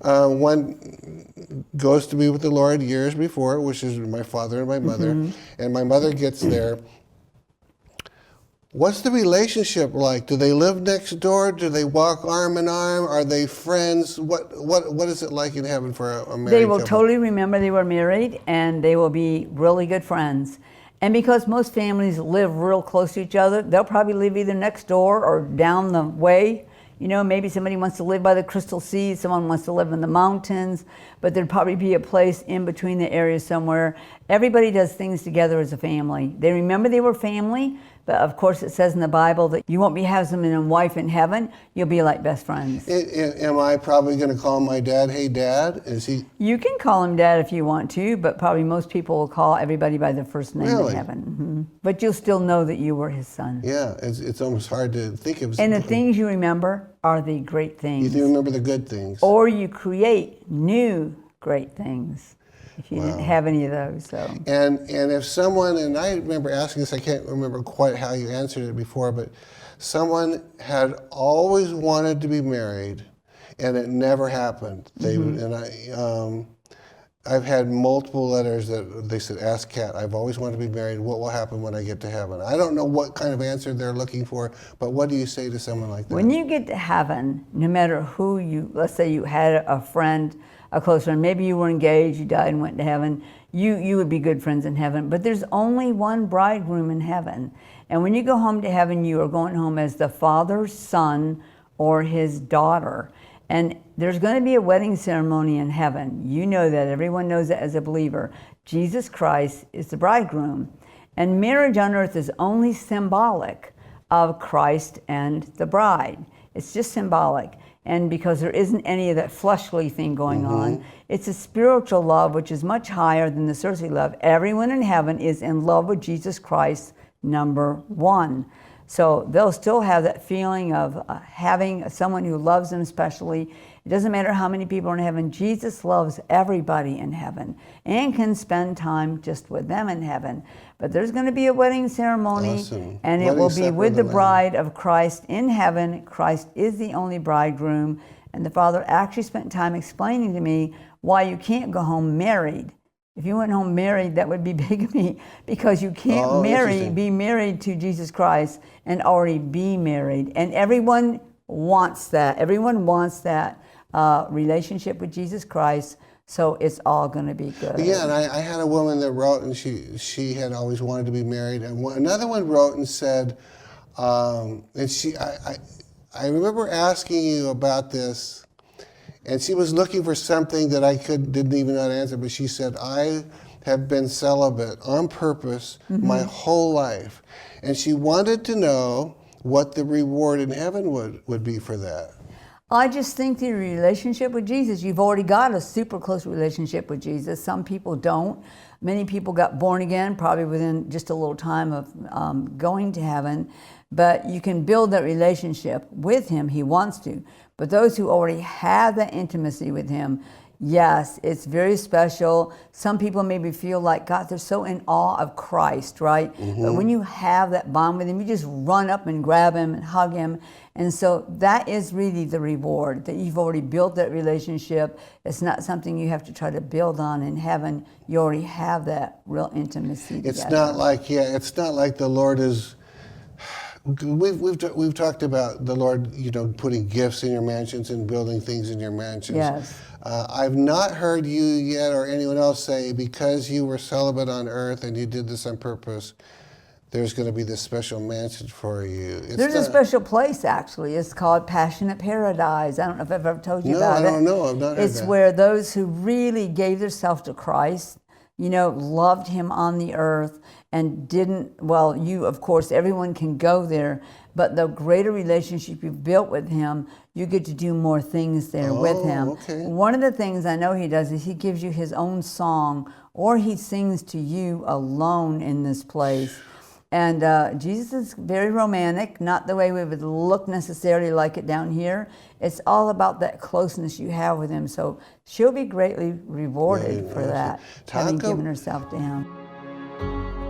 One goes to be with the Lord years before, which is my father and my mother, and my mother gets there. What's the relationship like? Do they live next door? Do they walk arm in arm? Are they friends? What is it like in heaven for a married They will couple? totally remember they were married, and they will be really good friends. And because most families live real close to each other, they'll probably live either next door or down the way. You know, maybe somebody wants to live by the Crystal Sea, someone wants to live in the mountains, but there'd probably be a place in between the areas somewhere. Everybody does things together as a family. They remember they were family, but of course it says in the Bible that you won't be husband and wife in heaven. You'll be like best friends. Am I probably going to call my dad, hey Dad? Is he? You can call him Dad if you want to, but probably most people will call everybody by their first name Really? in heaven. But you'll still know that you were his son. Yeah, it's almost hard to think of. And the things you remember are the great things. You remember the good things. Or you create new great things if you didn't have any of those. So. And if someone, and I remember asking this, I can't remember quite how you answered it before, but someone had always wanted to be married, and it never happened. They and I've had multiple letters that they said, ask Kat, I've always wanted to be married. What will happen when I get to heaven? I don't know what kind of answer they're looking for, but what do you say to someone like that? When you get to heaven, no matter who you, let's say you had a friend, a close friend, maybe you were engaged, you died and went to heaven, you would be good friends in heaven, but there's only one bridegroom in heaven. And when you go home to heaven, you are going home as the father's son or his daughter. And there's going to be a wedding ceremony in heaven. You know that. Everyone knows that as a believer. Jesus Christ is the bridegroom. And marriage on earth is only symbolic of Christ and the bride. It's just symbolic. And because there isn't any of that fleshly thing going on, it's a spiritual love which is much higher than the earthly love. Everyone in heaven is in love with Jesus Christ, number one. So they'll still have that feeling of having someone who loves them especially. It doesn't matter how many people are in heaven. Jesus loves everybody in heaven and can spend time just with them in heaven. But there's going to be a wedding ceremony, and it will be with the bride of Christ in heaven. Christ is the only bridegroom. And the Father actually spent time explaining to me why you can't go home married. If you went home married, that would be bigamy, because you can't be married to Jesus Christ and already be married. And everyone wants that. Everyone wants that relationship with Jesus Christ, so it's all going to be good. Yeah, and I had a woman that wrote, and she had always wanted to be married. And another one wrote and said, and I remember asking you about this, and she was looking for something that I didn't even know how to answer, but she said, I have been celibate on purpose my whole life. And she wanted to know what the reward in heaven would be for that. I just think the relationship with Jesus, you've already got a super close relationship with Jesus. Some people don't. Many people got born again, probably within just a little time of going to heaven. But you can build that relationship with him. He wants to. But those who already have that intimacy with him, yes, it's very special. Some people maybe feel like, God, they're so in awe of Christ, right? But when you have that bond with him, you just run up and grab him and hug him. And so that is really the reward, that you've already built that relationship. It's not something you have to try to build on in heaven. You already have that real intimacy together. It's not like the Lord is... We've talked about the Lord, putting gifts in your mansions and building things in your mansions. Yes. I've not heard you yet or anyone else say, because you were celibate on earth and you did this on purpose, there's going to be this special mansion for you. There's a special place, actually. It's called Passionate Paradise. I don't know if I've ever told you about it. No, I don't know. I've not heard that. It's where those who really gave themselves to Christ, loved him on the earth and you, of course, everyone can go there, but the greater relationship you've built with him, you get to do more things there with him. Okay. One of the things I know he does is he gives you his own song, or he sings to you alone in this place. And Jesus is very romantic, not the way we would look necessarily like it down here. It's all about that closeness you have with him. So she'll be greatly rewarded for that, having given herself to him.